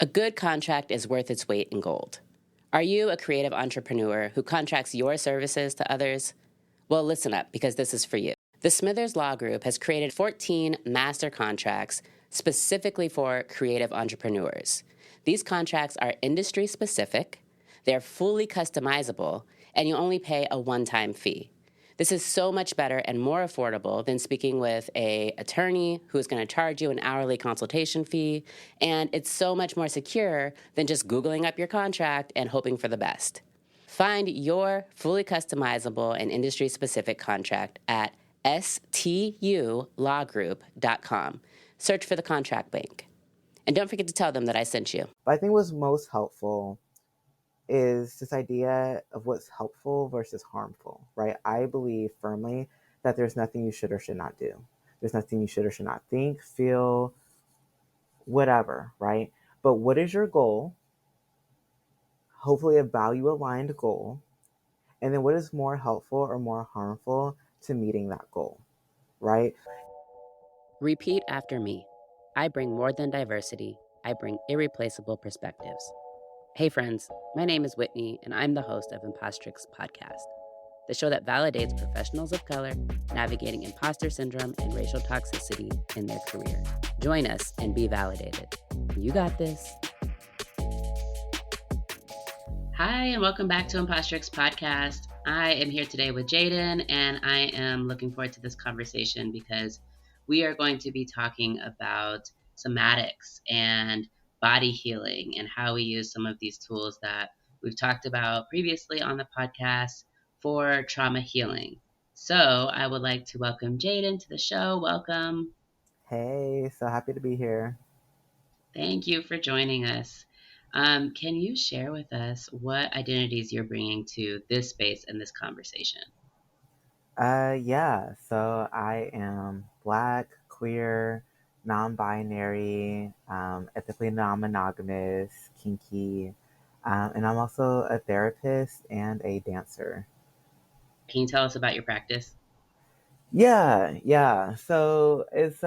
A good contract is worth its weight in gold. Are you a creative entrepreneur who contracts your services to others? Well, listen up, because this is for you. The Smithers Law Group has created 14 master contracts specifically for creative entrepreneurs. These contracts are industry specific, they're fully customizable, and you only pay a one-time fee. This is so much better and more affordable than speaking with an attorney who's going to charge you an hourly consultation fee, and it's so much more secure than just Googling up your contract and hoping for the best. Find your fully customizable and industry-specific contract at stulawgroup.com. Search for the contract link. And don't forget to tell them that I sent you. But I think what's most helpful is this idea of what's helpful versus harmful, right? I believe firmly that there's nothing you should or should not do. There's nothing you should or should not think, feel, whatever, right? But what is your goal? Hopefully a value-aligned goal. And then what is more helpful or more harmful to meeting that goal, right? Repeat after me. I bring more than diversity. I bring irreplaceable perspectives. Hey friends, my name is Whitney, and I'm the host of Impostrix Podcast, the show that validates professionals of color navigating imposter syndrome and racial toxicity in their career. Join us and be validated. You got this. Hi, and welcome back to Impostrix Podcast. I am here today with Jayden, and I am looking forward to this conversation because we are going to be talking about somatics and body healing and how we use some of these tools that we've talked about previously on the podcast for trauma healing. So I would like to welcome Jayden to the show. Welcome. Hey, so happy to be here. Thank you for joining us. Can you share with us what identities you're bringing to this space and this conversation? Yeah, so I am Black, queer, non-binary, ethically non-monogamous, kinky, and I'm also a therapist and a dancer. Can you tell us about your practice? Yeah. So it's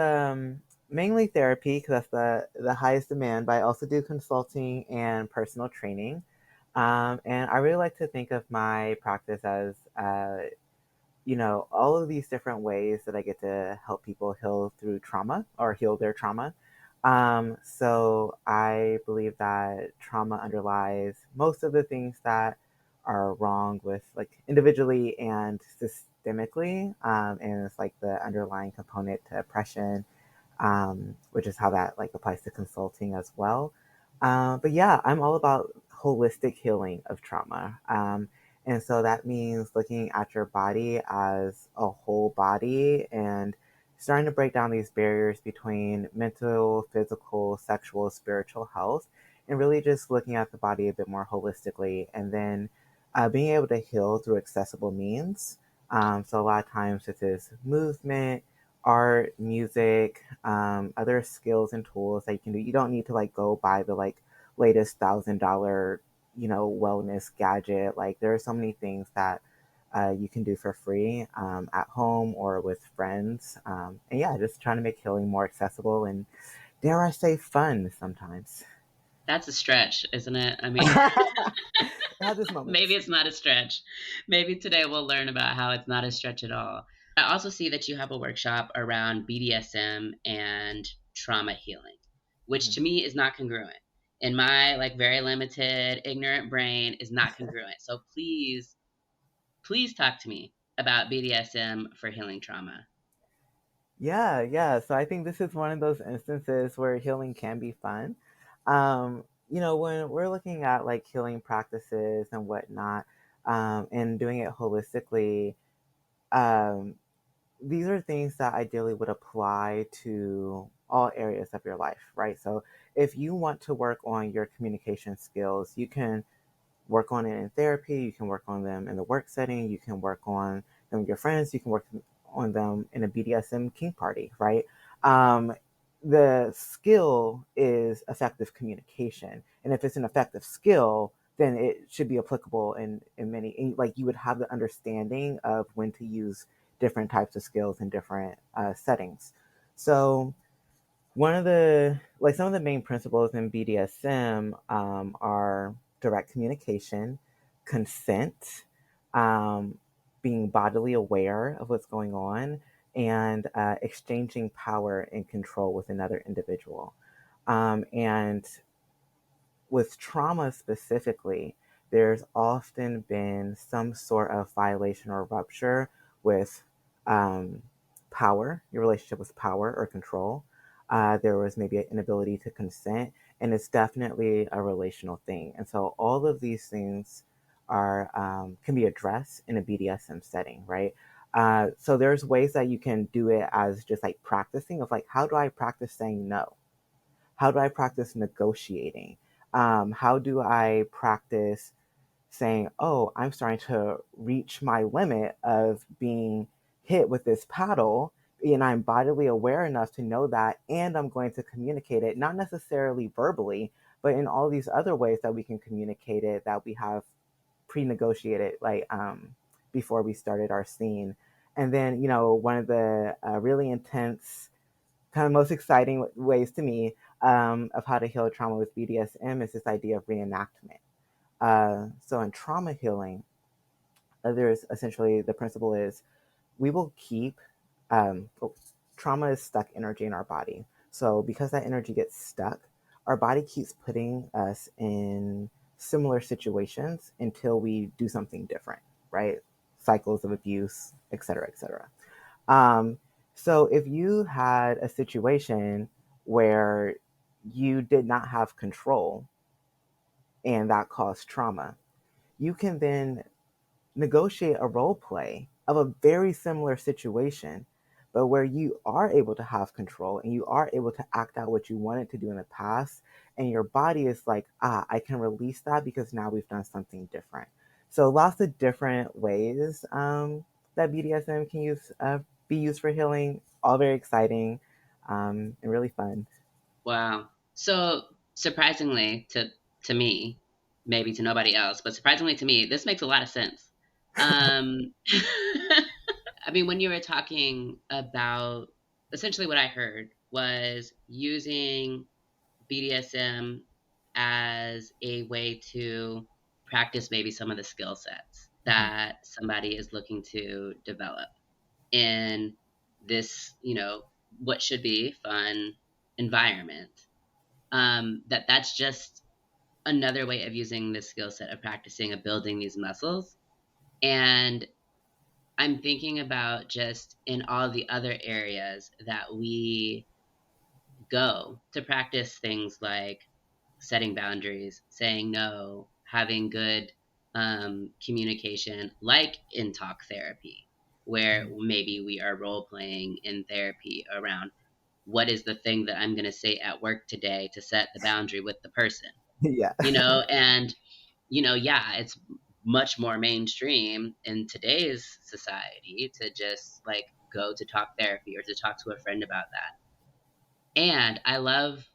mainly therapy because that's the highest demand, but I also do consulting and personal training. And I really like to think of my practice as all of these different ways that I get to help people heal through trauma or heal their trauma. So I believe that trauma underlies most of the things that are wrong with like individually and systemically. And it's like the underlying component to oppression, which is how that like applies to consulting as well. But yeah, I'm all about holistic healing of trauma. And so that means looking at your body as a whole body and starting to break down these barriers between mental, physical, sexual, spiritual health, and really just looking at the body a bit more holistically. And then being able to heal through accessible means. So a lot of times this is movement, art, music, other skills and tools that you can do. You don't need to like go buy the like latest $1,000 wellness gadget. Like there are so many things that you can do for free at home or with friends. And yeah, just trying to make healing more accessible and dare I say fun sometimes. That's a stretch, isn't it? I mean, maybe it's not a stretch. Maybe today we'll learn about how it's not a stretch at all. I also see that you have a workshop around BDSM and trauma healing, which to me is not congruent. In my like very limited, ignorant brain is not congruent. So please talk to me about BDSM for healing trauma. Yeah. So I think this is one of those instances where healing can be fun. When we're looking at like healing practices and whatnot, and doing it holistically, um, these are things that ideally would apply to all areas of your life, right? So if you want to work on your communication skills, you can work on it in therapy, you can work on them in the work setting, you can work on them with your friends, you can work on them in a BDSM kink party, right? The skill is effective communication. And if it's an effective skill, then it should be applicable in many, like you would have the understanding of when to use different types of skills in different settings. So one of the like some of the main principles in BDSM are direct communication, consent, um, being bodily aware of what's going on, and exchanging power and control with another individual. And with trauma specifically, there's often been some sort of violation or rupture with um, power, your relationship with power or control. There was maybe an inability to consent, and it's definitely a relational thing. And so all of these things are can be addressed in a BDSM setting, right? So there's ways that you can do it as just like practicing of like, how do I practice saying no? How do I practice negotiating? How do I practice saying, oh, I'm starting to reach my limit of being hit with this paddle, and I'm bodily aware enough to know that, and I'm going to communicate it, not necessarily verbally, but in all these other ways that we can communicate it that we have pre-negotiated, like before we started our scene. And then, one of the really intense kind of most exciting ways to me of how to heal trauma with BDSM is this idea of reenactment. So in trauma healing, there's essentially the principle is we will keep trauma is stuck energy in our body. So because that energy gets stuck, our body keeps putting us in similar situations until we do something different, right? Cycles of abuse, et cetera, et cetera. Um, so if you had a situation where you did not have control and that caused trauma, you can then negotiate a role play of a very similar situation, but where you are able to have control and you are able to act out what you wanted to do in the past. And your body is like, I can release that because now we've done something different. So lots of different ways that BDSM can be used for healing, all very exciting and really fun. Wow. So surprisingly to me, maybe to nobody else, but surprisingly to me, this makes a lot of sense. Um, I mean, when you were talking about essentially what I heard was using BDSM as a way to practice maybe some of the skill sets Mhm. that somebody is looking to develop in this, what should be fun environment. That's just another way of using this skill set of practicing of building these muscles. And I'm thinking about just in all the other areas that we go to practice things like setting boundaries, saying no, having good communication, like in talk therapy, where maybe we are role playing in therapy around what is the thing that I'm going to say at work today to set the boundary with the person, Yeah. and, yeah, it's much more mainstream in today's society to just like go to talk therapy or to talk to a friend about that. And I love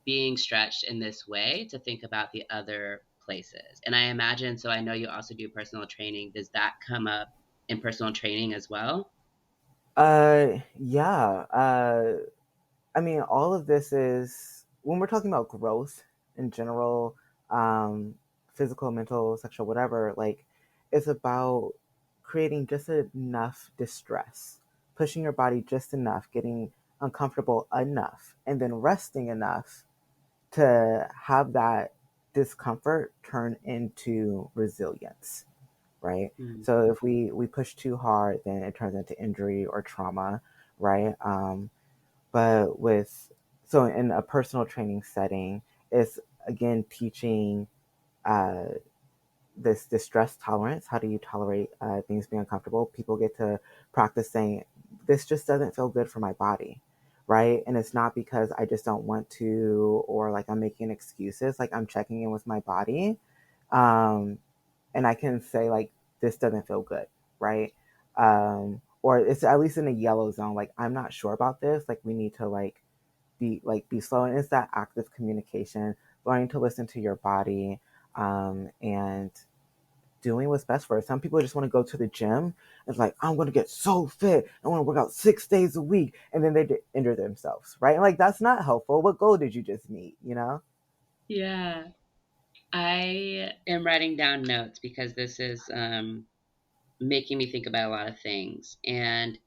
being stretched in this way to think about the other places. And I imagine, so I know you also do personal training. Does that come up in personal training as well? Yeah. I mean, all of this is when we're talking about growth in general, um, physical, mental, sexual, whatever, like it's about creating just enough distress, pushing your body just enough, getting uncomfortable enough, and then resting enough to have that discomfort turn into resilience, right? Mm. So if we push too hard, then it turns into injury or trauma, right? But with so in a personal training setting, it's again teaching uh, this stress tolerance. How do you tolerate things being uncomfortable? People get to practice saying, "This just doesn't feel good for my body." Right. And it's not because I just don't want to, or like I'm making excuses, like I'm checking in with my body. Um, and I can say, like, this doesn't feel good. Right. Or it's at least in a yellow zone. Like, I'm not sure about this. Like, we need to be slow. And it's that active communication, learning to listen to your body, and doing what's best for us. Some people just want to go to the gym. It's like, I'm going to get so fit. I want to work out 6 days a week. And then they injure themselves, right? And like, that's not helpful. What goal did you just meet, you know? Yeah. I am writing down notes because this is making me think about a lot of things. And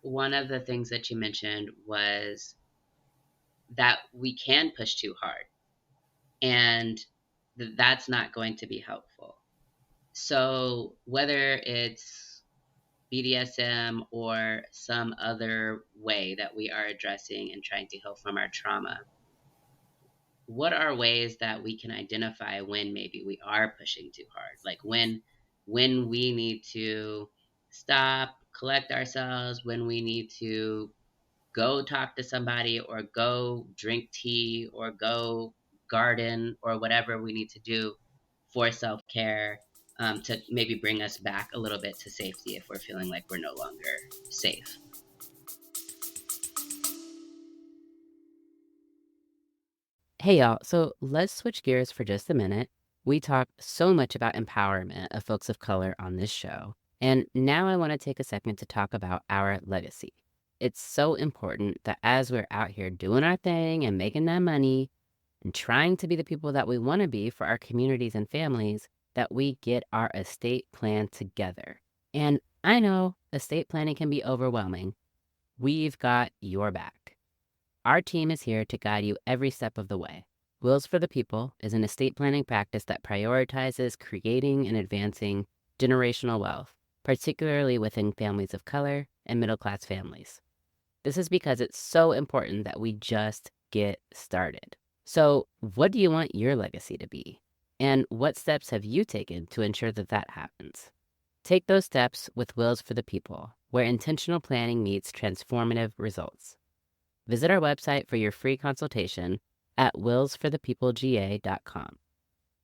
one of the things that you mentioned was that we can push too hard, and that's not going to be helpful. So, whether it's BDSM or some other way that we are addressing and trying to heal from our trauma, what are ways that we can identify when maybe we are pushing too hard? Like when we need to stop, collect ourselves, when we need to go talk to somebody or go drink tea or go garden or whatever we need to do for self-care, to maybe bring us back a little bit to safety if we're feeling like we're no longer safe. Hey y'all, so let's switch gears for just a minute. We talk so much about empowerment of folks of color on this show, and now I want to take a second to talk about our legacy. It's so important that as we're out here doing our thing and making that money and trying to be the people that we want to be for our communities and families, that we get our estate plan together. And I know estate planning can be overwhelming. We've got your back. Our team is here to guide you every step of the way. Wills for the People is an estate planning practice that prioritizes creating and advancing generational wealth, particularly within families of color and middle-class families. This is because it's so important that we just get started. So, what do you want your legacy to be? And what steps have you taken to ensure that that happens? Take those steps with Wills for the People, where intentional planning meets transformative results. Visit our website for your free consultation at willsforthepeoplega.com.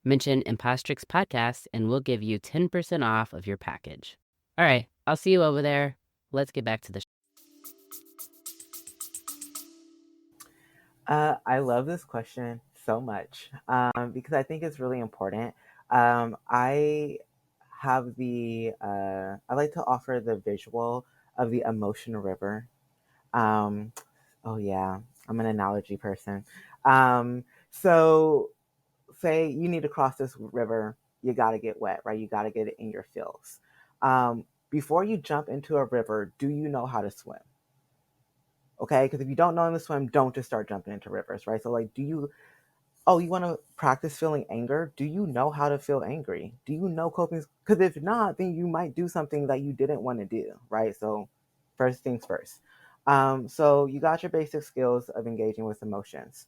Mention Impostrix Podcast and we'll give you 10% off of your package. All right, I'll see you over there. Let's get back to the show. I love this question so much because I think it's really important. I I like to offer the visual of the emotion river. Um, oh, yeah, I'm an analogy person. So, say you need to cross this river, you got to get wet, right? You got to get it in your feels. Before you jump into a river, do you know how to swim? Okay, because if you don't know how to swim, don't just start jumping into rivers, right? So, like, you want to practice feeling anger? Do you know how to feel angry? Do you know coping? Because if not, then you might do something that you didn't want to do, right? So, first things first. So, you got your basic skills of engaging with emotions.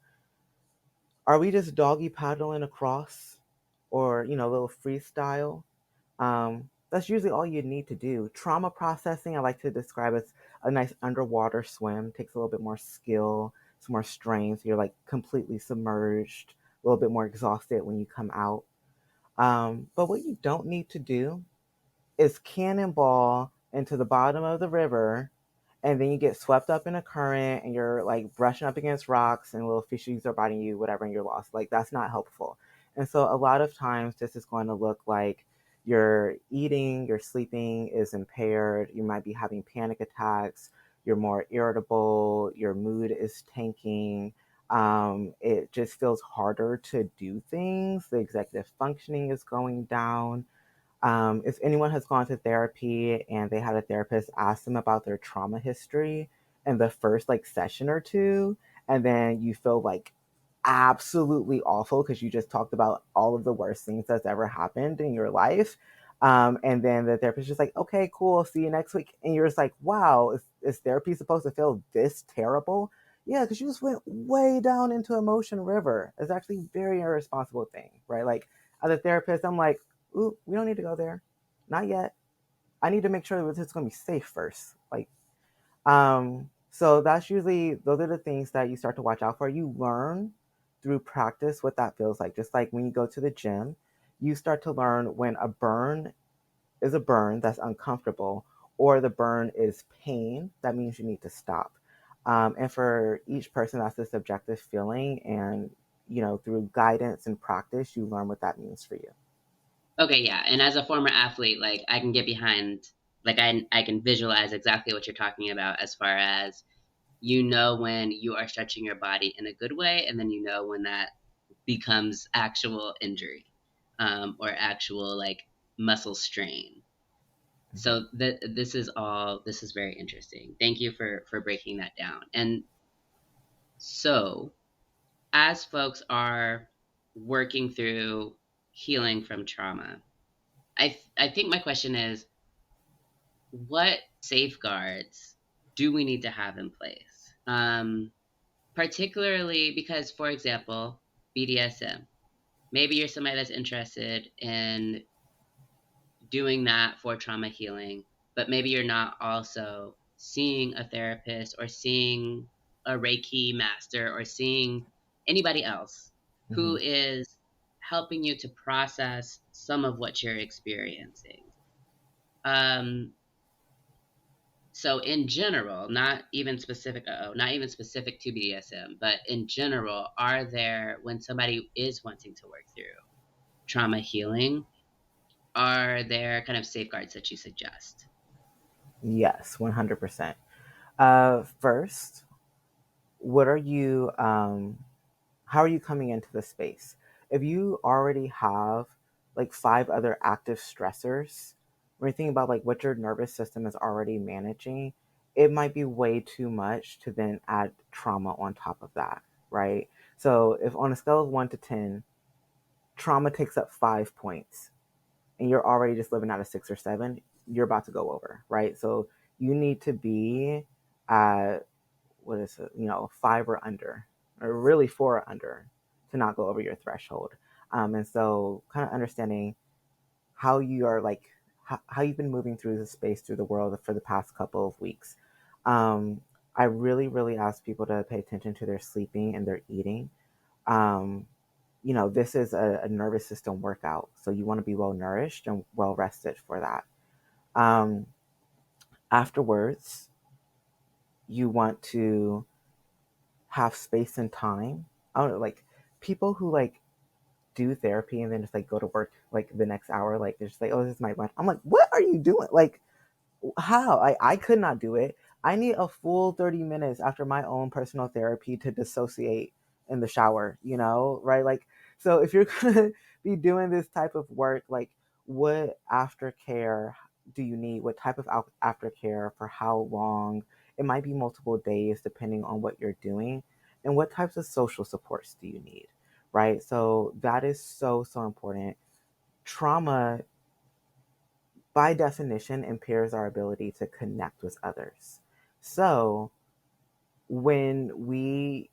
Are we just doggy paddling across, or a little freestyle? That's usually all you need to do. Trauma processing, I like to describe as a nice underwater swim. Takes a little bit more skill, some more strength. You're like completely submerged, a little bit more exhausted when you come out. But what you don't need to do is cannonball into the bottom of the river, and then you get swept up in a current and you're like brushing up against rocks and little fishies are biting you, whatever, and you're lost. Like, that's not helpful. And so a lot of times this is going to look like your eating, your sleeping is impaired, you might be having panic attacks, you're more irritable, your mood is tanking. It just feels harder to do things, the executive functioning is going down. If anyone has gone to therapy and they had a therapist ask them about their trauma history in the first like session or two, and then you feel like absolutely awful because you just talked about all of the worst things that's ever happened in your life. And then the therapist is just like, okay, cool, see you next week. And you're just like, wow, is therapy supposed to feel this terrible? Yeah, because you just went way down into emotion river. It's actually a very irresponsible thing, right? Like, as a therapist, I'm like, ooh, we don't need to go there. Not yet. I need to make sure that it's going to be safe first. So those are the things that you start to watch out for. You learn through practice what that feels like. Just like when you go to the gym, you start to learn when a burn is a burn that's uncomfortable, or the burn is pain. That means you need to stop. And for each person, that's a subjective feeling. And, through guidance and practice, you learn what that means for you. Okay, yeah. And as a former athlete, like I can get behind, like I can visualize exactly what you're talking about as far as you know when you are stretching your body in a good way, and then you know when that becomes actual injury, or actual like muscle strain. Mhm. So this is very interesting. Thank you for breaking that down. And so as folks are working through healing from trauma, I think my question is, what safeguards do we need to have in place? Particularly because, for example, BDSM. Maybe you're somebody that's interested in doing that for trauma healing, but maybe you're not also seeing a therapist or seeing a Reiki master or seeing anybody else who Mhm. is helping you to process some of what you're experiencing. Um, so in general, not even specific to BDSM, but in general, are there, when somebody is wanting to work through trauma healing, are there kind of safeguards that you suggest? Yes, 100%. First, what are you how are you coming into the space? If you already have like 5 other active stressors, when you think about like what your nervous system is already managing, it might be way too much to then add trauma on top of that, right? So if on a scale of 1 to 10, trauma takes up 5 points and you're already just living at a 6 or 7, you're about to go over, right? So you need to be at, what is it, 5 or under, or really 4 or under, to not go over your threshold. And so kind of understanding how you are like, how you've been moving through the space, through the world for the past couple of weeks. Um, I really, really ask people to pay attention to their sleeping and their eating. Um, this is a nervous system workout. So you want to be well nourished and well rested for that. Um, Afterwards, you want to have space and time. I don't know, like people who like do therapy and then just like go to work like the next hour, like they're just like, oh, this is my lunch. I'm like, what are you doing? Like, how? I could not do it. I need a full 30 minutes after my own personal therapy to dissociate in the shower, right? Like, so if you're gonna be doing this type of work, like, what aftercare do you need? What type of aftercare for how long? It might be multiple days depending on what you're doing. And what types of social supports do you need, right? So that is so, so important. Trauma by definition impairs our ability to connect with others. So when we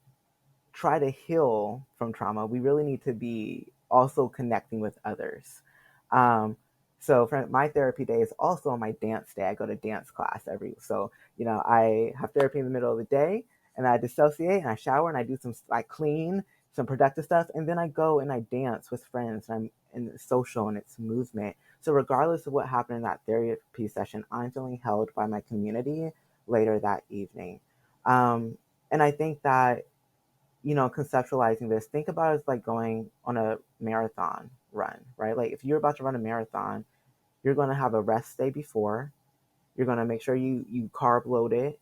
try to heal from trauma, we really need to be also connecting with others. Um, so for my therapy day is also my dance day. I go to dance class I have therapy in the middle of the day and I dissociate and I shower and I clean some productive stuff. And then I go and I dance with friends and I'm in it's social and it's movement. So regardless of what happened in that therapy session, I'm feeling held by my community later that evening. And I think that conceptualizing this, think about it as like going on a marathon run, right? Like if you're about to run a marathon, you're going to have a rest day before. You're going to make sure you carb load it,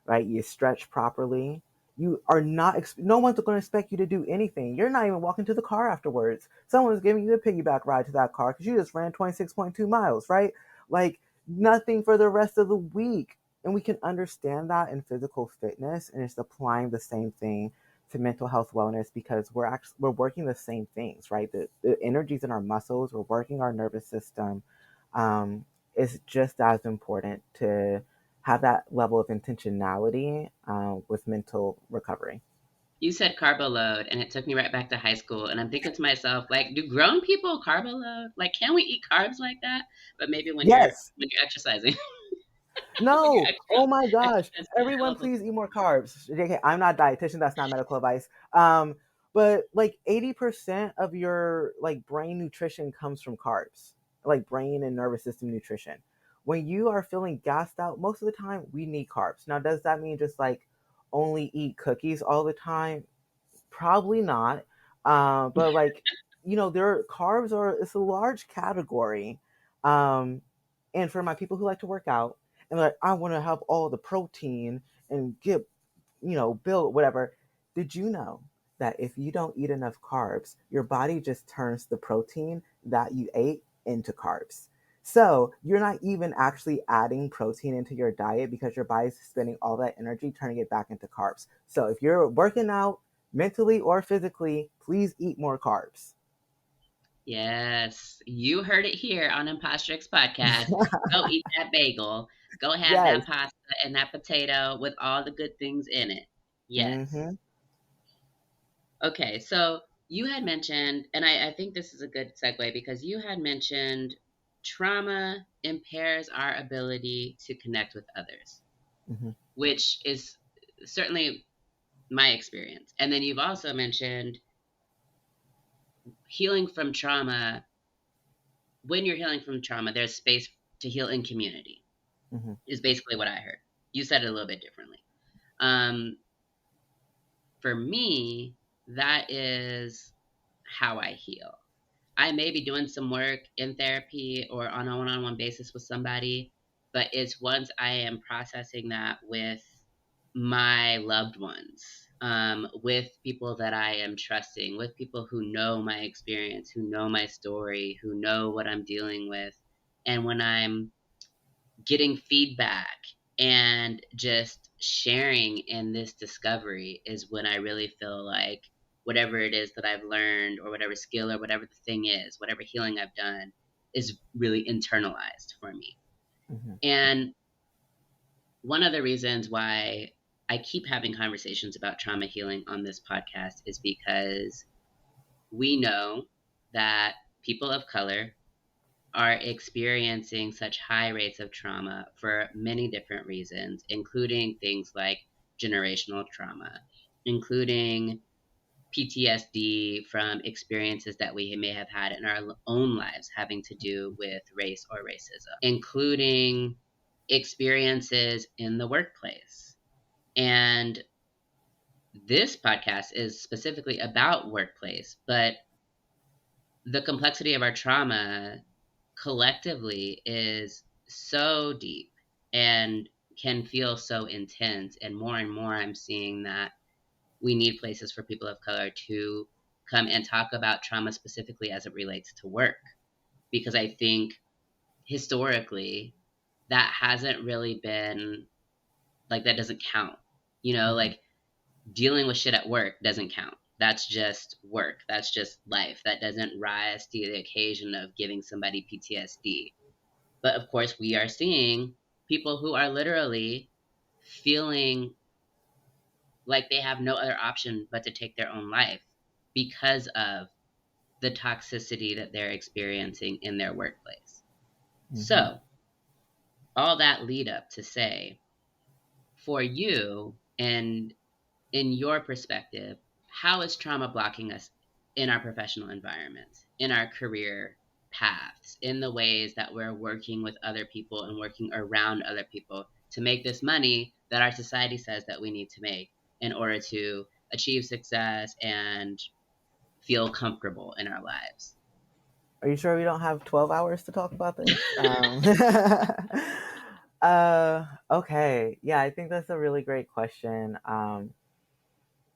right? You stretch properly. You are not, no one's going to expect you to do anything. You're not even walking to the car afterwards. Someone's giving you a piggyback ride to that car because you just ran 26.2 miles, right? Like nothing for the rest of the week. And we can understand that in physical fitness, and it's applying the same thing to mental health wellness because we're working the same things, right? The energies in our muscles, we're working our nervous system. It's just as important to have that level of intentionality with mental recovery. You said carbo load, and it took me right back to high school. And I'm thinking to myself, like, do grown people carbo load? Like, can we eat carbs like that? But maybe Yes. when you're exercising, when you're No. Oh my gosh. exercising at high Everyone, levels. please eat more carbs. JK, I'm not a dietitian. That's not medical advice. But like 80% of your like brain nutrition comes from carbs, like brain and nervous system nutrition. When you are feeling gassed out, most of the time we need carbs. Now, does that mean just like only eat cookies all the time? Probably not. But like it's a large category. Um, and for my people who like to work out and they're like, I want to have all the protein and get, build whatever. Did you know that if you don't eat enough carbs, your body just turns the protein that you ate into carbs? So you're not even actually adding protein into your diet because your body's spending all that energy turning it back into carbs. So if you're working out mentally or physically, please eat more carbs. Yes, you heard it here on Imposterix Podcast. Go eat that bagel. Go have Yes. that pasta and that potato with all the good things in it. Yes. Mm-hmm. Okay, so you had mentioned, and I think this is a good segue because you had mentioned trauma impairs our ability to connect with others, Mm-hmm. which is certainly my experience. And then you've also mentioned healing from trauma. When you're healing from trauma, there's space to heal in community, Mm-hmm. is basically what I heard. You said it a little bit differently. Um, for me, that is how I heal. I may be doing some work in therapy or on a one on one basis with somebody, but it's once I am processing that with my loved ones, with people that I am trusting, with people who know my experience, who know my story, who know what I'm dealing with. And when I'm getting feedback and just sharing in this discovery is when I really feel like whatever it is that I've learned or whatever skill or whatever the thing is, whatever healing I've done is really internalized for me. Mm-hmm. And one of the reasons why I keep having conversations about trauma healing on this podcast is because we know that people of color are experiencing such high rates of trauma for many different reasons, including things like generational trauma, including PTSD from experiences that we may have had in our own lives having to do with race or racism, including experiences in the workplace. And this podcast is specifically about workplace, but the complexity of our trauma collectively is so deep and can feel so intense. And more, I'm seeing that we need places for people of color to come and talk about trauma specifically as it relates to work. Because I think historically, that hasn't really been like, that doesn't count. Mm-hmm. Like dealing with shit at work doesn't count. That's just work. That's just life. That doesn't rise to the occasion of giving somebody PTSD. But of course, we are seeing people who are literally feeling like they have no other option but to take their own life because of the toxicity that they're experiencing in their workplace. Mm-hmm. So, all that lead up to say, for you and in your perspective, how is trauma blocking us in our professional environments, in our career paths, in the ways that we're working with other people and working around other people to make this money that our society says that we need to make in order to achieve success and feel comfortable in our lives? Are you sure we don't have 12 hours to talk about this? Okay. Yeah, I think that's a really great question.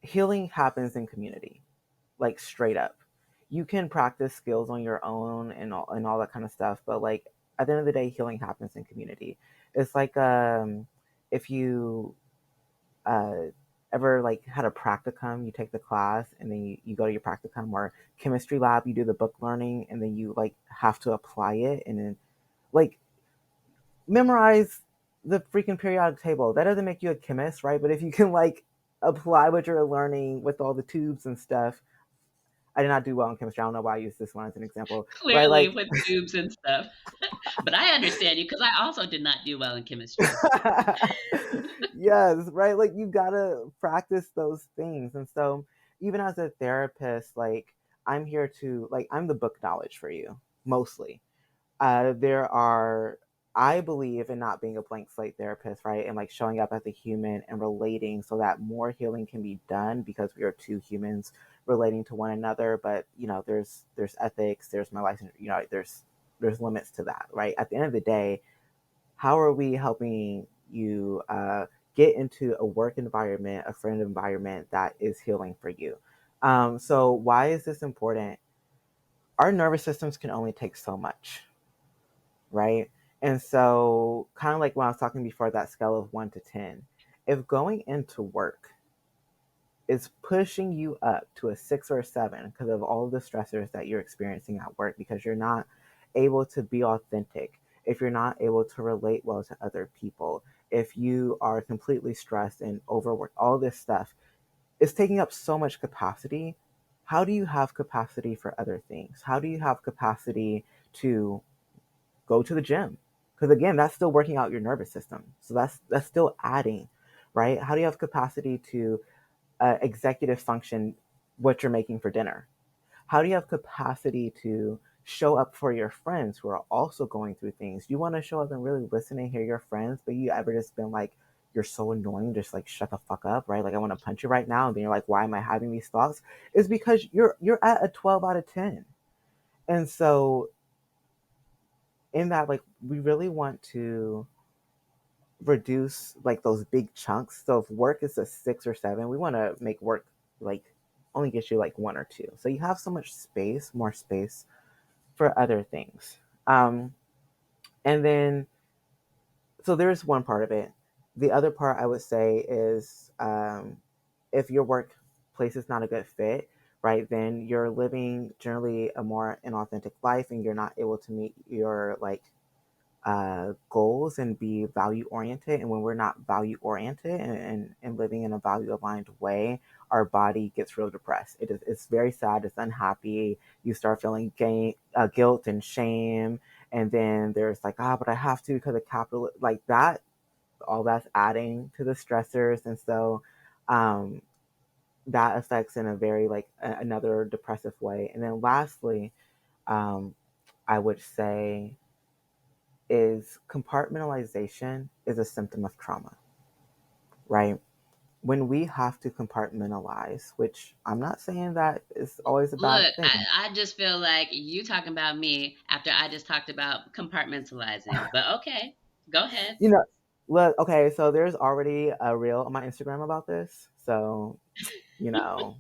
Healing happens in community, like straight up. You can practice skills on your own and all that kind of stuff, but like at the end of the day, healing happens in community. It's like if you uh, ever like had a practicum, you take the class and then you go to your practicum or chemistry lab, you do the book learning and then you like have to apply it and then like memorize the freaking periodic table. That doesn't make you a chemist, right? But if you can like apply what you're learning with all the tubes and stuff. I did not do well in chemistry. I don't know why I use this one as an example, right? Clearly, Like, with tubes and stuff. But I understand you because I also did not do well in chemistry. yes, right. Like, you gotta practice those things. And so, even as a therapist, like, I'm here to, like, I'm the book knowledge for you, mostly. There are, I believe in not being a blank slate therapist, right? And like showing up as a human and relating so that more healing can be done because we are two humans relating to one another, but there's ethics, there's my license, there's limits to that, right? At the end of the day, how are we helping you get into a work environment, a friend environment that is healing for you? So why is this important? Our nervous systems can only take so much, right? And so, kind of like when I was talking before, that scale of 1 to 10, if going into work is pushing you up to a 6 or a 7 because of all of the stressors that you're experiencing at work, because you're not able to be authentic, if you're not able to relate well to other people, if you are completely stressed and overworked, all this stuff is taking up so much capacity. How do you have capacity for other things? How do you have capacity to go to the gym? Because again, that's still working out your nervous system. So that's still adding, right? How do you have capacity to executive function what you're making for dinner? How do you have capacity to show up for your friends who are also going through things? You want to show up and really listen and hear your friends, but you ever just been like, you're so annoying, just like shut the fuck up, right? Like I want to punch you right now, and then you're like, why am I having these thoughts? Is because you're at a 12 out of 10. And so in that, like, we really want to reduce like those big chunks. So if work is a 6 or 7, we want to make work like only get you like 1 or 2. So you have so much space, more space for other things. And then, so there's one part of it. The other part I would say is if your workplace is not a good fit, right, then you're living generally a more inauthentic life and you're not able to meet your like goals and be value oriented. And when we're not value oriented and living in a value aligned way, our body gets real depressed. It's very sad. It's unhappy. You start feeling guilt and shame. And then there's like, but I have to because of capital, like that, all that's adding to the stressors. And so, that affects in a very like another depressive way. And then lastly, I would say is compartmentalization is a symptom of trauma, right? When we have to compartmentalize, which I'm not saying that is always a bad Look, thing. I just feel like you talking about me after I just talked about compartmentalizing. But okay, go ahead. You know, look, okay, so there's already a reel on my Instagram about this. So, you know,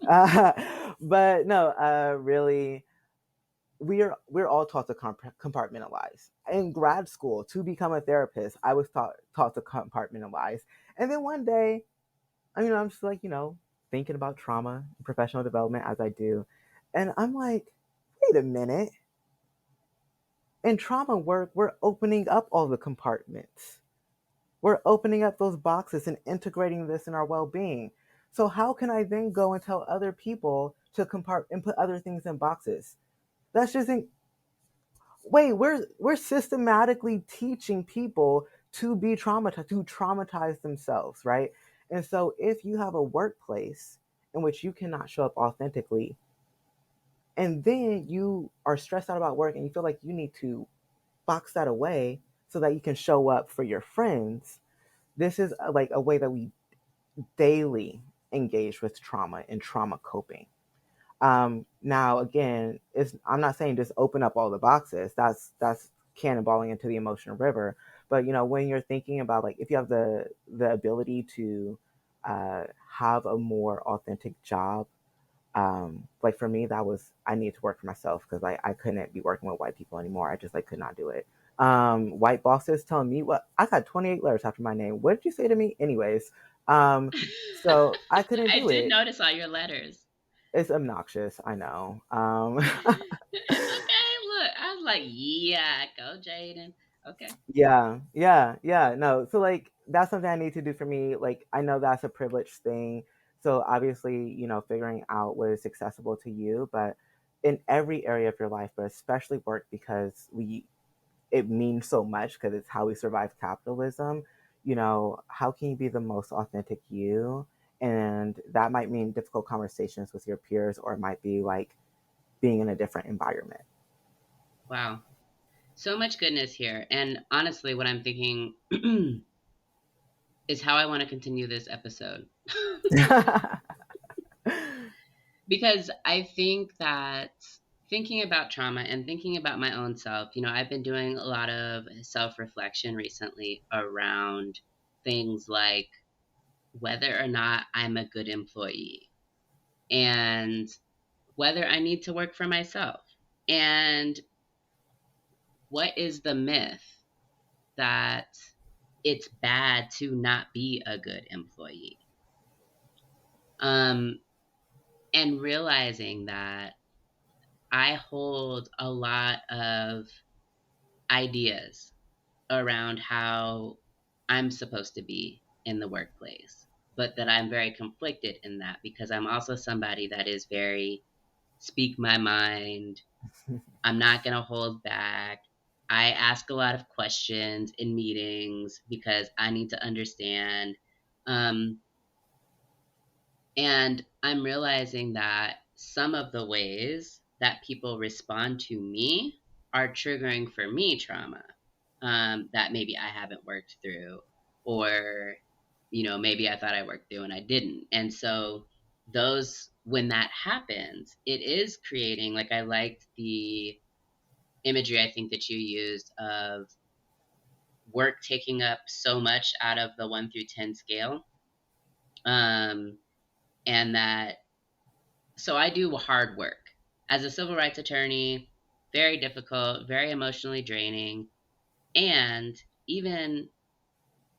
but no, really, we're all taught to compartmentalize. In grad school, to become a therapist, I was taught to compartmentalize. And then one day, I'm just like, thinking about trauma and professional development as I do. And I'm like, wait a minute. In trauma work, we're opening up all the compartments. We're opening up those boxes and integrating this in our well being. So, how can I then go and tell other people to and put other things in boxes? That's just, wait, we're systematically teaching people to be traumatized, to traumatize themselves, right? And so if you have a workplace in which you cannot show up authentically, and then you are stressed out about work and you feel like you need to box that away so that you can show up for your friends, this is like a way that we daily engage with trauma and trauma coping. Now, again, I'm not saying just open up all the boxes. That's cannonballing into the emotional river. But when you're thinking about like if you have the ability to have a more authentic job, like for me, that was I need to work for myself because I couldn't be working with white people anymore. I just like could not do it. White bosses telling me what I got 28 letters after my name. What did you say to me? Anyways, so I couldn't I do did it. notice all your letters. It's obnoxious, I know. It's okay. Look, I was like, yeah, go Jayden. Okay. yeah. No, so like that's something I need to do for me. Like I know that's a privileged thing. So obviously, figuring out what is accessible to you, but in every area of your life, but especially work because it means so much because it's how we survive capitalism. How can you be the most authentic you? And that might mean difficult conversations with your peers, or it might be like being in a different environment. Wow. So much goodness here. And honestly, what I'm thinking is how I want to continue this episode. Because I think that thinking about trauma and thinking about my own self, I've been doing a lot of self-reflection recently around things like whether or not I'm a good employee and whether I need to work for myself. And what is the myth that it's bad to not be a good employee? Um, and realizing that I hold a lot of ideas around how I'm supposed to be in the workplace, but that I'm very conflicted in that because I'm also somebody that is very speak my mind. I'm not going to hold back. I ask a lot of questions in meetings because I need to understand. Um, And I'm realizing that some of the ways that people respond to me are triggering for me trauma that maybe I haven't worked through, or, maybe I thought I worked through and I didn't. And so, when that happens, it is creating, like, I liked the imagery I think that you used of work taking up so much out of the 1 through 10 scale. Um, and that So I do hard work as a civil rights attorney, very difficult, very emotionally draining. And even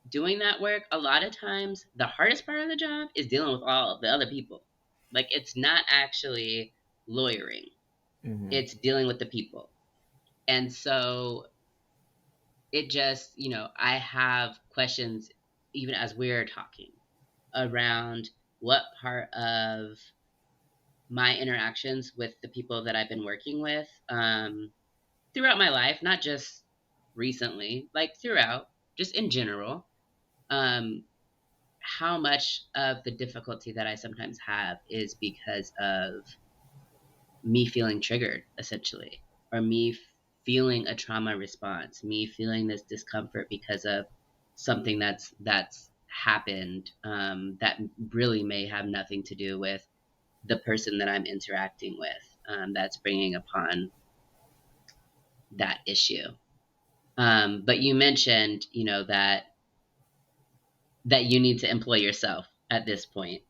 doing that work, a lot of times the hardest part of the job is dealing with all the other people. Like, it's not actually lawyering, Mm-hmm. it's dealing with the people. And so it just, I have questions even as we're talking around what part of my interactions with the people that I've been working with throughout my life, not just recently, like throughout, just in general, um, how much of the difficulty that I sometimes have is because of me feeling triggered, essentially, or me feeling a trauma response, me feeling this discomfort because of something that's happened that really may have nothing to do with the person that I'm interacting with, that's bringing upon that issue. But you mentioned, that you need to employ yourself at this point.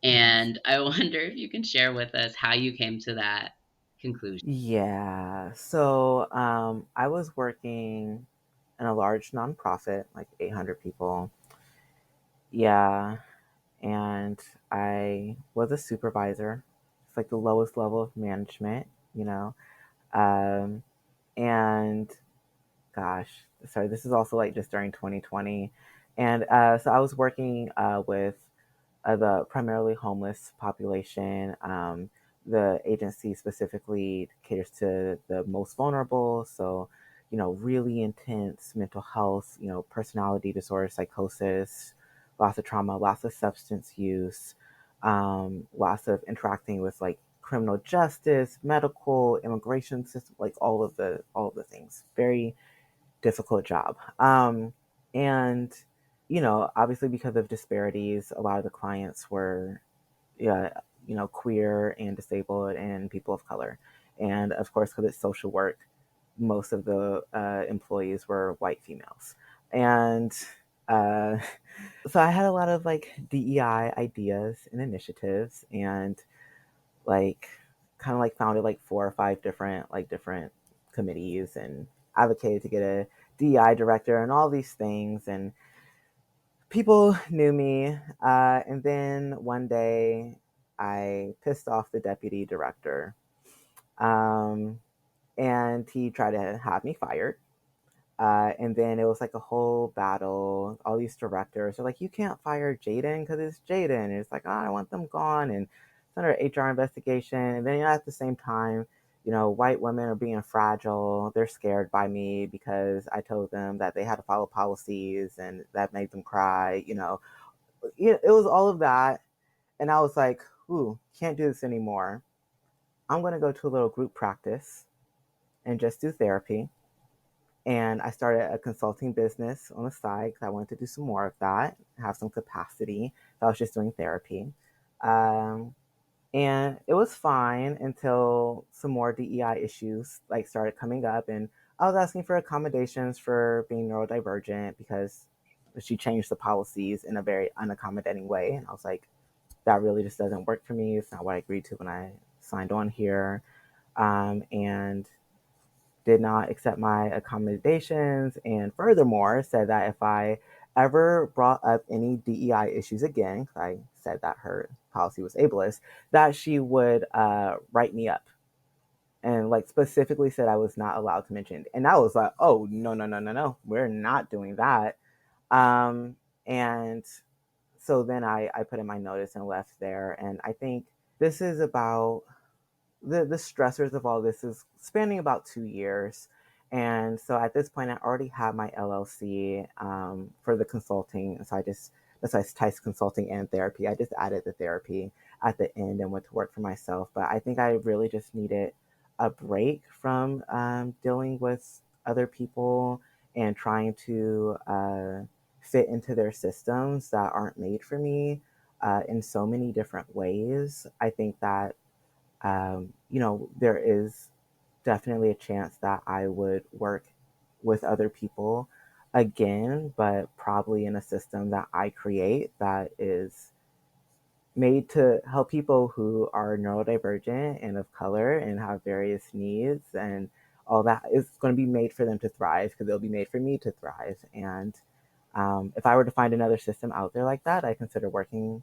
Yes. And I wonder if you can share with us how you came to that conclusion. Yeah. So I was working in a large nonprofit, like 800 people. Yeah. And I was a supervisor. It's like the lowest level of management, you know. Um, and gosh, sorry, this is also like just during 2020. And so I was working with the primarily homeless population. The agency specifically caters to the most vulnerable. So, really intense mental health, personality disorder, psychosis, lots of trauma, lots of substance use, lots of interacting with like criminal justice, medical, immigration system, like all of the things. Very difficult job. And obviously because of disparities, a lot of the clients were, yeah, queer and disabled and people of color. And of course, because it's social work, most of the employees were white females. And uh, so I had a lot of like DEI ideas and initiatives, and like kind of like founded like 4 or 5 different committees and advocated to get a DEI director and all these things. And people knew me. And then one day I pissed off the deputy director. Um, and he tried to have me fired. And then it was like a whole battle. All these directors are like, you can't fire Jayden because it's Jayden. And it's like, oh, I want them gone. And it's under HR investigation. And then at the same time, white women are being fragile. They're scared by me because I told them that they had to follow policies and that made them cry. It was all of that. And I was like, ooh, can't do this anymore. I'm going to go to a little group practice and just do therapy. And I started a consulting business on the side because I wanted to do some more of that, have some capacity. So I was just doing therapy. Um, And it was fine until some more DEI issues like started coming up, and I was asking for accommodations for being neurodivergent because she changed the policies in a very unaccommodating way. And I was like, that really just doesn't work for me. It's not what I agreed to when I signed on here. And did not accept my accommodations, and furthermore said that if I ever brought up any DEI issues again, because I said that her policy was ableist, that she would write me up, and like specifically said I was not allowed to mention it. And I was like, oh, no, no, no, no, no, we're not doing that. And so then I put in my notice and left there. And I think this is about the stressors of all this is spanning about 2 years. And so at this point, I already have my LLC for the consulting. So that's why it's TISE Consulting and Therapy. I just added the therapy at the end and went to work for myself. But I think I really just needed a break from dealing with other people and trying to fit into their systems that aren't made for me in so many different ways. I think that there is definitely a chance that I would work with other people again, but probably in a system that I create that is made to help people who are neurodivergent and of color and have various needs, and all that is going to be made for them to thrive because it'll be made for me to thrive. And if I were to find another system out there like that, I consider working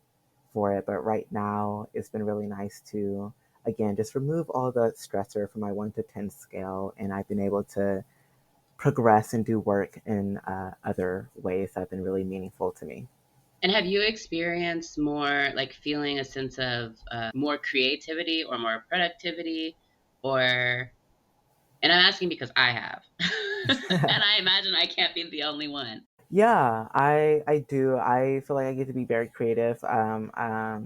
for it. But right now, it's been really nice to, again, just remove all the stressor from my 1 to 10 scale. And I've been able to progress and do work in other ways that have been really meaningful to me. And have you experienced more like feeling a sense of more creativity or more productivity? Or, and I'm asking because I have. And I imagine I can't be the only one. Yeah, I do. I feel like I get to be very creative. I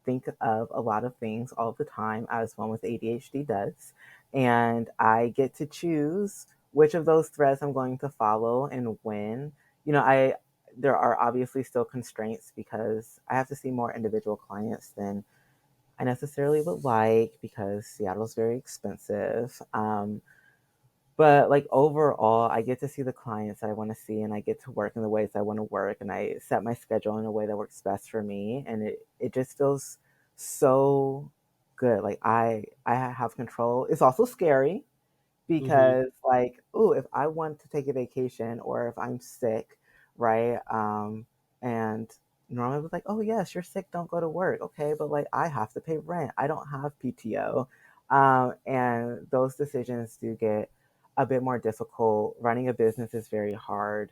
think of a lot of things all the time, as one with ADHD does, and I get to choose which of those threads I'm going to follow and when. I there are obviously still constraints because I have to see more individual clients than I necessarily would like because Seattle is very expensive. But like overall, I get to see the clients that I want to see, and I get to work in the ways I want to work, and I set my schedule in a way that works best for me, and it just feels so good. Like I have control. It's also scary Mm-hmm. because like, oh, if I want to take a vacation or if I'm sick, right? And normally I was like, oh yes, you're sick, don't go to work. Okay, but like I have to pay rent. I don't have PTO. And those decisions do get a bit more difficult. Running a business is very hard,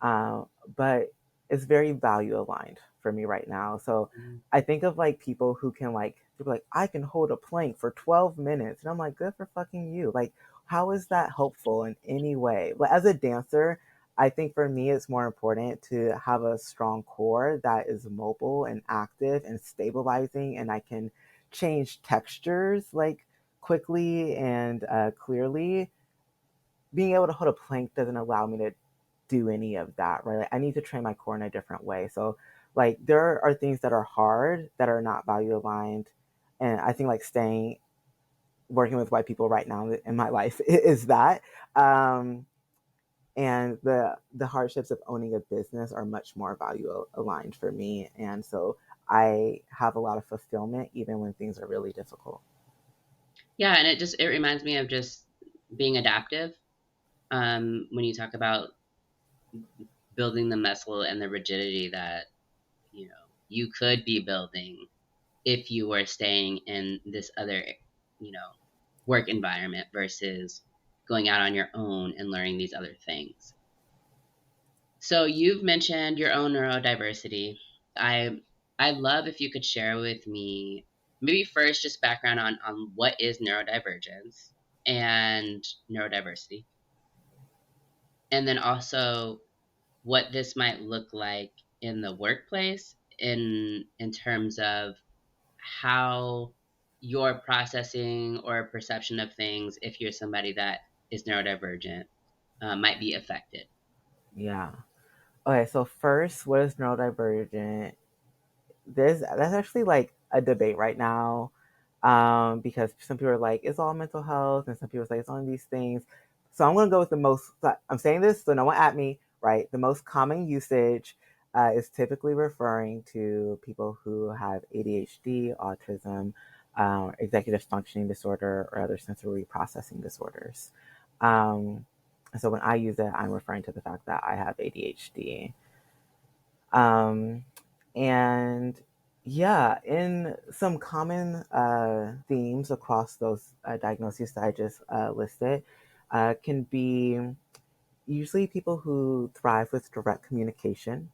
but it's very value aligned for me right now. So I think of like people who can like, people like, I can hold a plank for 12 minutes. And I'm like, good for fucking you. Like, how is that helpful in any way? But as a dancer, I think for me, it's more important to have a strong core that is mobile and active and stabilizing, and I can change textures like quickly and clearly. Being able to hold a plank doesn't allow me to do any of that, right? Like, I need to train my core in a different way. So, like, there are things that are hard that are not value aligned. And I think, like, working with white people right now in my life is that. And the hardships of owning a business are much more value aligned for me. And so I have a lot of fulfillment even when things are really difficult. Yeah, and it reminds me of just being adaptive. When you talk about building the muscle and the rigidity that you could be building if you were staying in this other you know work environment versus going out on your own and learning these other things. So you've mentioned your own neurodiversity. I love if you could share with me maybe first just background on what is neurodivergence and neurodiversity, and then also what this might look like in the workplace in terms of how your processing or perception of things, if you're somebody that is neurodivergent, might be affected. Yeah. Okay, so first, what is neurodivergent? that's actually like a debate right now, because some people are like it's all mental health, and some people are like it's only these things. So I'm gonna go with the most. I'm saying this so no one at me, right? The most common usage is typically referring to people who have ADHD, autism, executive functioning disorder, or other sensory processing disorders. Um, so when I use it, I'm referring to the fact that I have ADHD. Um, and yeah, in some common themes across those diagnoses that I just listed, can be usually people who thrive with direct communication.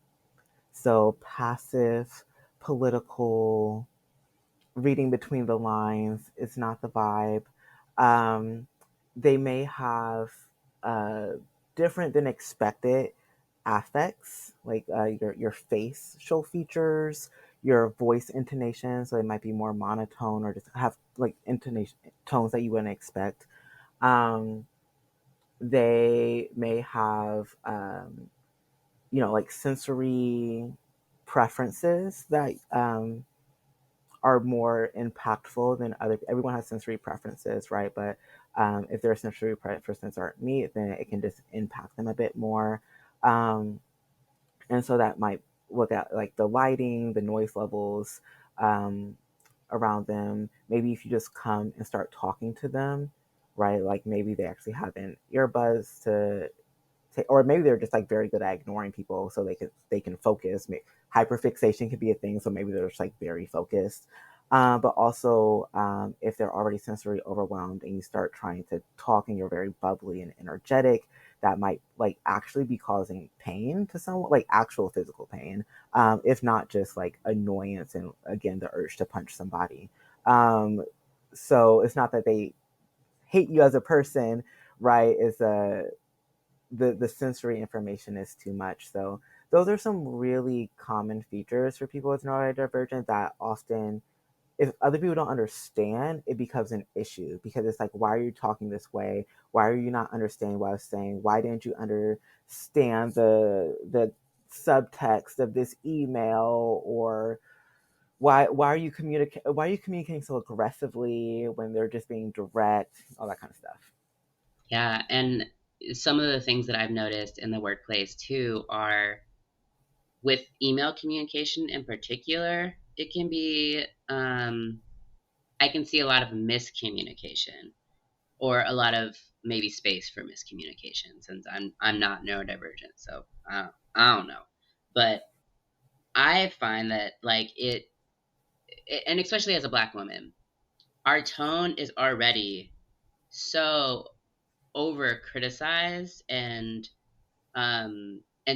So passive, political, reading between the lines is not the vibe. Um, they may have uh, different than expected affects, like your facial features, your voice intonation. So it might be more monotone or just have like intonation tones that you wouldn't expect. Um, they may have like sensory preferences that are more impactful than other. Everyone has sensory preferences, right? But if their sensory preferences aren't meet, then it can just impact them a bit more. Um, and so that might look at like the lighting, the noise levels um, around them. Maybe if you just come and start talking to them, right? Like maybe they actually have an earbuds to or maybe they're just like very good at ignoring people so they can focus. Hyperfixation can be a thing, so maybe they're just like very focused. But also, if they're already sensory overwhelmed and you start trying to talk and you're very bubbly and energetic, that might like actually be causing pain to someone, like actual physical pain, if not just like annoyance and again the urge to punch somebody. So it's not that they hate you as a person, right? It's the sensory information is too much. So those are some really common features for people with neurodivergent that often, if other people don't understand, it becomes an issue because it's like, why are you talking this way? Why are you not understanding what I was saying? Why didn't you understand the subtext of this email? Or why are you communicating so aggressively when they're just being direct? All that kind of stuff. Yeah, and some of the things that I've noticed in the workplace too are with email communication in particular, it can be, I can see a lot of miscommunication or a lot of maybe space for miscommunication since I'm not neurodivergent, so I don't know. But I find that like and especially as a black woman, our tone is already so over criticized and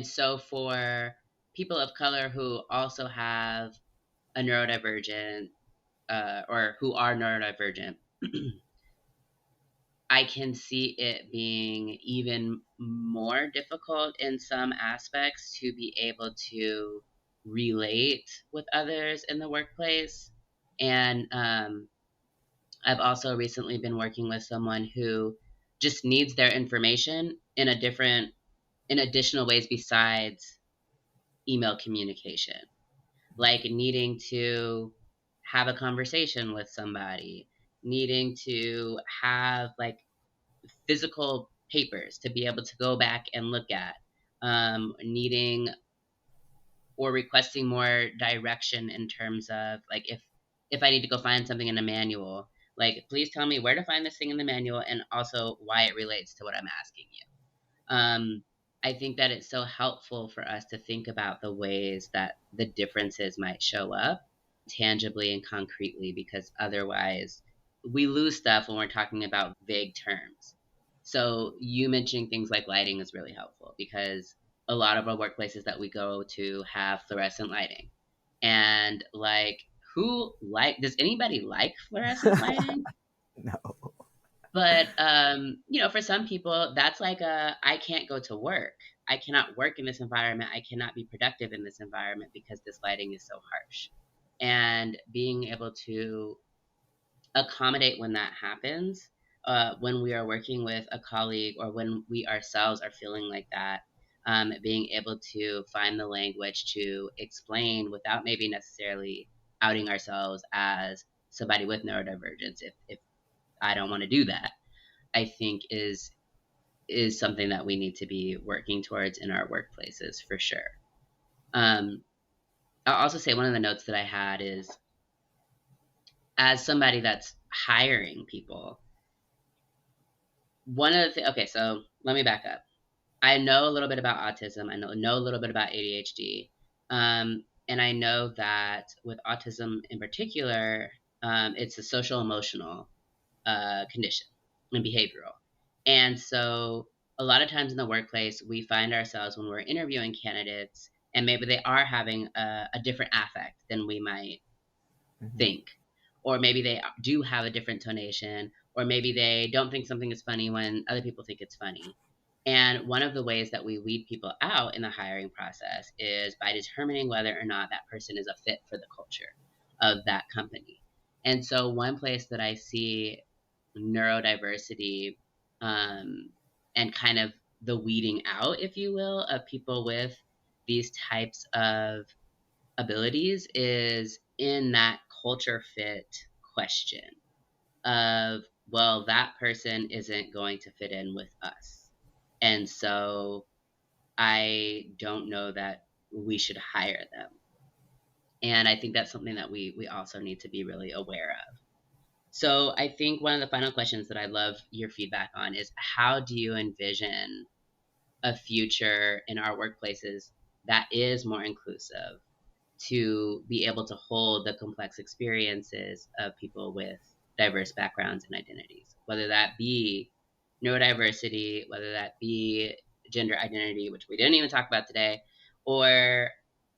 so for people of color who also have a neurodivergent or who are neurodivergent, I can see it being even more difficult in some aspects to be able to relate with others in the workplace. And I've also recently been working with someone who just needs their information in additional ways besides email communication, like needing to have a conversation with somebody, needing to have like physical papers to be able to go back and look at, needing or requesting more direction in terms of like if I need to go find something in a manual, like please tell me where to find this thing in the manual and also why it relates to what I'm asking you. I think that it's so helpful for us to think about the ways that the differences might show up tangibly and concretely because otherwise we lose stuff when we're talking about vague terms. So, you mentioning things like lighting is really helpful because a lot of our workplaces that we go to have fluorescent lighting. And like, does anybody like fluorescent lighting? No. But for some people, that's like I can't go to work. I cannot work in this environment. I cannot be productive in this environment because this lighting is so harsh. And being able to accommodate when that happens, when we are working with a colleague or when we ourselves are feeling like that, being able to find the language to explain without maybe necessarily outing ourselves as somebody with neurodivergence if I don't want to do that, I think is something that we need to be working towards in our workplaces for sure. I'll also say one of the notes that I had is, as somebody that's hiring people, one of the okay, so let me back up. I know a little bit about autism. I know a little bit about ADHD. And I know that with autism in particular, it's a social emotional condition and behavioral. And so a lot of times in the workplace, we find ourselves when we're interviewing candidates, and maybe they are having a different affect than we might think, or maybe they do have a different tonation, or maybe they don't think something is funny when other people think it's funny. And one of the ways that we weed people out in the hiring process is by determining whether or not that person is a fit for the culture of that company. And so one place that I see neurodiversity, and kind of the weeding out, if you will, of people with these types of abilities is in that culture fit question of, well, that person isn't going to fit in with us. And so I don't know that we should hire them. And I think that's something that we also need to be really aware of. So I think one of the final questions that I'd love your feedback on is, how do you envision a future in our workplaces that is more inclusive, to be able to hold the complex experiences of people with diverse backgrounds and identities, whether that be neurodiversity, whether that be gender identity, which we didn't even talk about today, or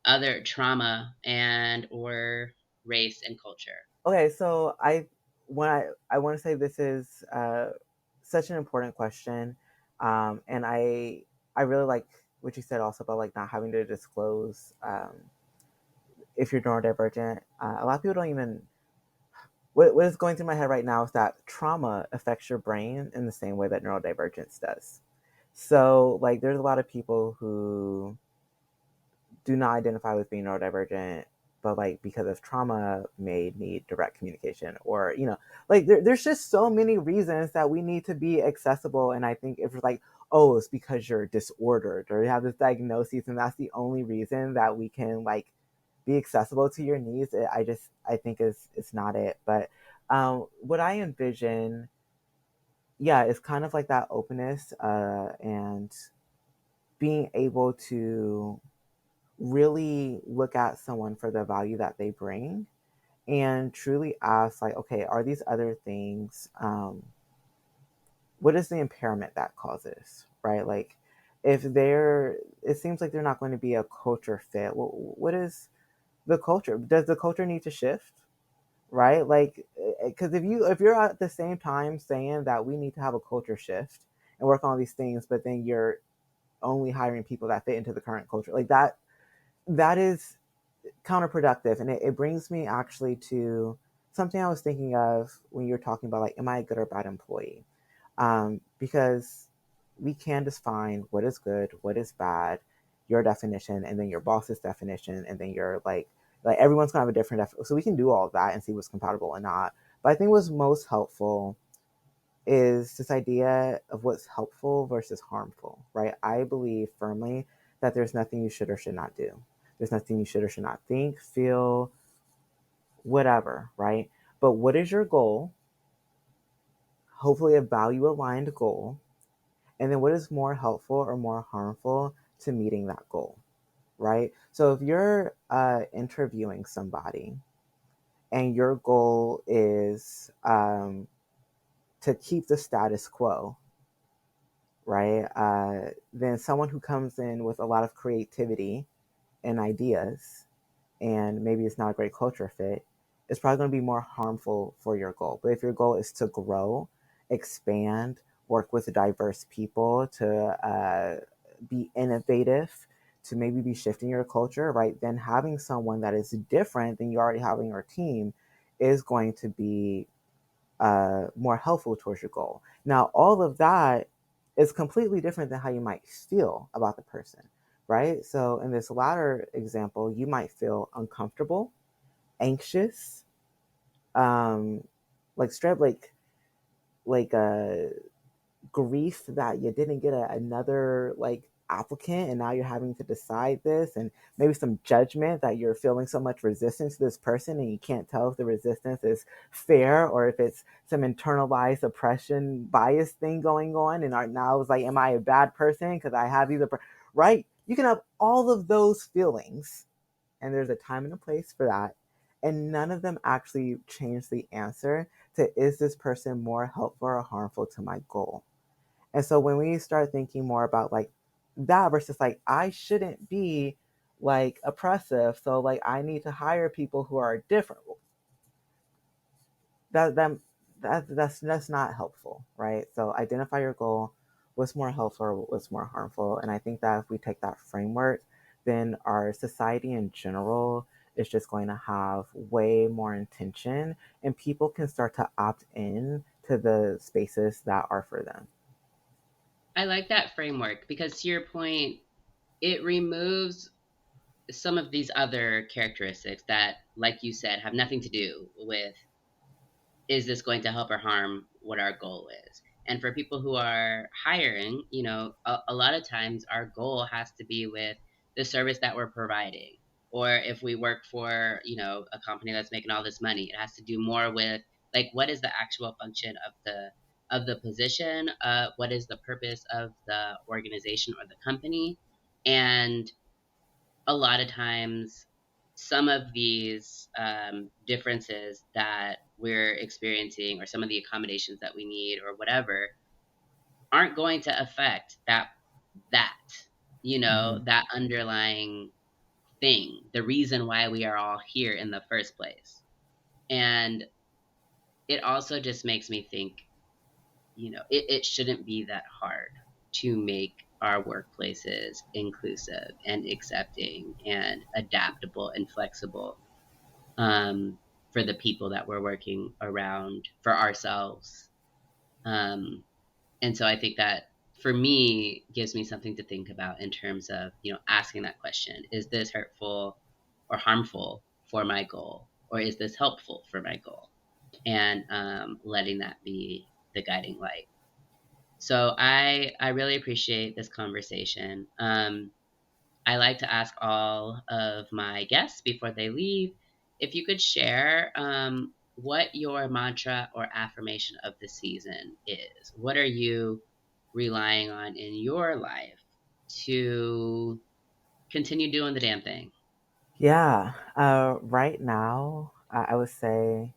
other trauma and or race and culture. Okay, so I want to say this is such an important question, and I really like what you said also about like not having to disclose if you're neurodivergent. A lot of people don't even. What is going through my head right now is that trauma affects your brain in the same way that neurodivergence does. So like, there's a lot of people who do not identify with being neurodivergent, but like because of trauma may need direct communication, or like there's just so many reasons that we need to be accessible. And I think if it's like, oh, it's because you're disordered or you have this diagnosis and that's the only reason that we can like be accessible to your needs, I think it's not it. But what I envision, yeah, is kind of like that openness, and being able to really look at someone for the value that they bring and truly ask like, okay, are these other things, what is the impairment that causes, right? Like, if they're it seems like they're not going to be a culture fit, well, what is the culture? Does the culture need to shift, right? Like, because if you're at the same time saying that we need to have a culture shift and work on all these things, but then you're only hiring people that fit into the current culture, like that is counterproductive. And it brings me actually to something I was thinking of when you were talking about like, am I a good or bad employee? Because we can define what is good, what is bad, your definition, and then your boss's definition, and then your like everyone's gonna have a different definition. So we can do all of that and see what's compatible and not. But I think what's most helpful is this idea of what's helpful versus harmful, right? I believe firmly that there's nothing you should or should not do. There's nothing you should or should not think, feel, whatever, right? But what is your goal? Hopefully a value aligned goal. And then what is more helpful or more harmful to meeting that goal, right? So if you're interviewing somebody and your goal is to keep the status quo, right? Then someone who comes in with a lot of creativity and ideas, and maybe it's not a great culture fit, it's probably going to be more harmful for your goal. But if your goal is to grow, expand, work with diverse people, to be innovative, to maybe be shifting your culture, right? Then having someone that is different than you already have in your team is going to be more helpful towards your goal. Now, all of that is completely different than how you might feel about the person, right? So in this latter example, you might feel uncomfortable, anxious, like straight like grief that you didn't get another like applicant and now you're having to decide this, and maybe some judgment that you're feeling so much resistance to this person and you can't tell if the resistance is fair or if it's some internalized oppression bias thing going on, and now it's like, am I a bad person because I have right? You can have all of those feelings, and there's a time and a place for that, and none of them actually change the answer to, is this person more helpful or harmful to my goal? And so when we start thinking more about like that versus like, I shouldn't be like oppressive, so like I need to hire people who are different. That that that's not helpful, right? So identify your goal, what's more helpful or what's more harmful. And I think that if we take that framework, then our society in general is just going to have way more intention, and people can start to opt in to the spaces that are for them. I like that framework because, to your point, it removes some of these other characteristics that, like you said, have nothing to do with, is this going to help or harm what our goal is? And for people who are hiring, a lot of times our goal has to be with the service that we're providing. Or if we work for, a company that's making all this money, it has to do more with, like, what is the actual function of the position? What is the purpose of the organization or the company? And a lot of times some of these differences that we're experiencing, or some of the accommodations that we need or whatever, aren't going to affect that Mm-hmm. that underlying thing, the reason why we are all here in the first place. And it also just makes me think, it shouldn't be that hard to make our workplaces inclusive and accepting and adaptable and flexible, um, for the people that we're working around, for ourselves. Um, and so I think that, for me, gives me something to think about in terms of, asking that question: is this hurtful or harmful for my goal, or is this helpful for my goal? And letting that be the guiding light. So I really appreciate this conversation. I like to ask all of my guests before they leave if you could share what your mantra or affirmation of the season is. What are you relying on in your life to continue doing the damn thing? Yeah. Right now, I would say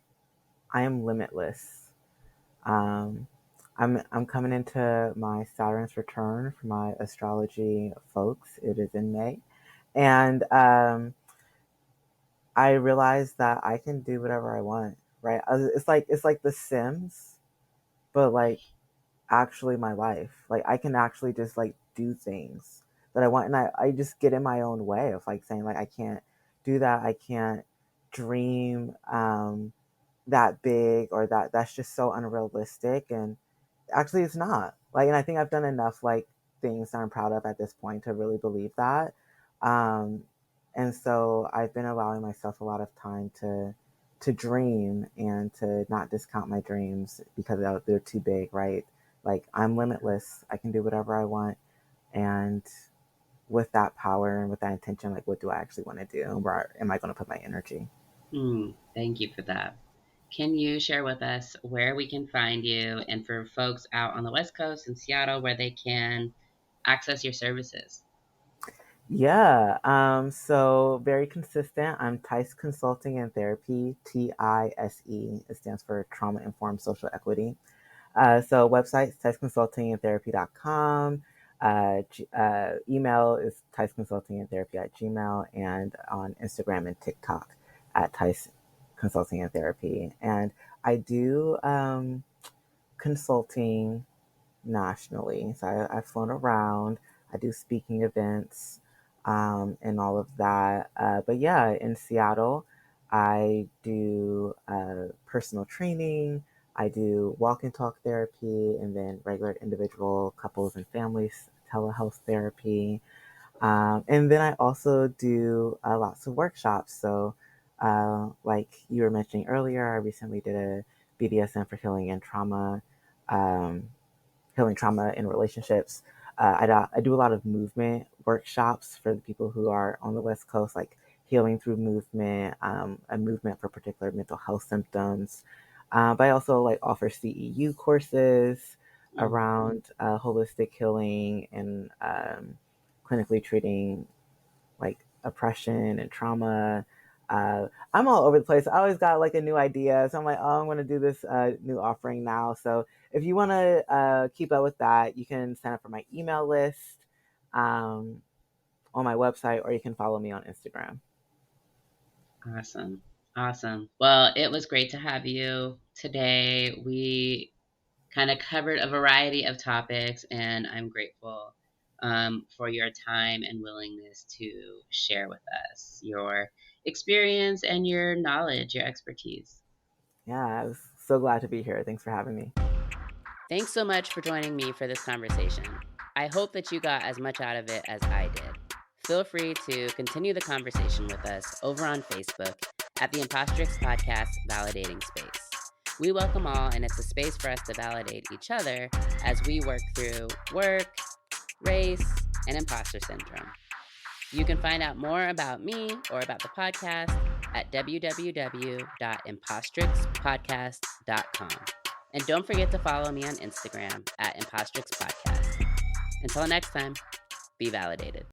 I am limitless. Um, I'm coming into my Saturn's return for my astrology folks. It is in May, and I realized that I can do whatever I want. Right? It's like The Sims, but like actually my life. Like I can actually just like do things that I want, and I just get in my own way of like saying like I can't do that. I can't dream that big, or that's just so unrealistic, and actually it's not. Like, and I think I've done enough like things that I'm proud of at this point to really believe that. Um, and so I've been allowing myself a lot of time to dream and to not discount my dreams because they're too big, right? Like I'm limitless. I can do whatever I want, and with that power and with that intention, like what do I actually want to do, and where am I going to put my energy? Thank you for that. Can you share with us where we can find you, and for folks out on the West Coast in Seattle, where they can access your services? Yeah. So very consistent. I'm TISE Consulting and Therapy, TISE. It stands for Trauma Informed Social Equity. So website, tiseconsultingandtherapy.com. Email is tiseconsultingandtherapy@gmail, and on Instagram and TikTok at TISE Consulting and Therapy. And I do consulting nationally. So I've flown around. I do speaking events and all of that. But yeah, in Seattle, I do personal training. I do walk and talk therapy, and then regular individual couples and families telehealth therapy. And then I also do lots of workshops. So, like you were mentioning earlier, I recently did a BDSM for um, healing trauma in relationships. I do a lot of movement workshops for the people who are on the West Coast, like healing through movement, a movement for particular mental health symptoms. But I also like offer CEU courses around holistic healing and clinically treating like oppression and trauma. I'm all over the place. I always got like a new idea. So I'm like, oh, I'm going to do this new offering now. So if you want to keep up with that, you can sign up for my email list on my website, or you can follow me on Instagram. Awesome. Awesome. Well, it was great to have you today. We kind of covered a variety of topics, and I'm grateful for your time and willingness to share with us your experience and your knowledge, your expertise. Yeah, I was so glad to be here. Thanks for having me. Thanks so much for joining me for this conversation. I hope that you got as much out of it as I did. Feel free to continue the conversation with us over on Facebook at the Impostrix Podcast Validating Space. We welcome all, and it's a space for us to validate each other as we work through work, race, and imposter syndrome. You can find out more about me or about the podcast at www.impostrixpodcast.com. And don't forget to follow me on Instagram at Impostrix Podcast. Until next time, be validated.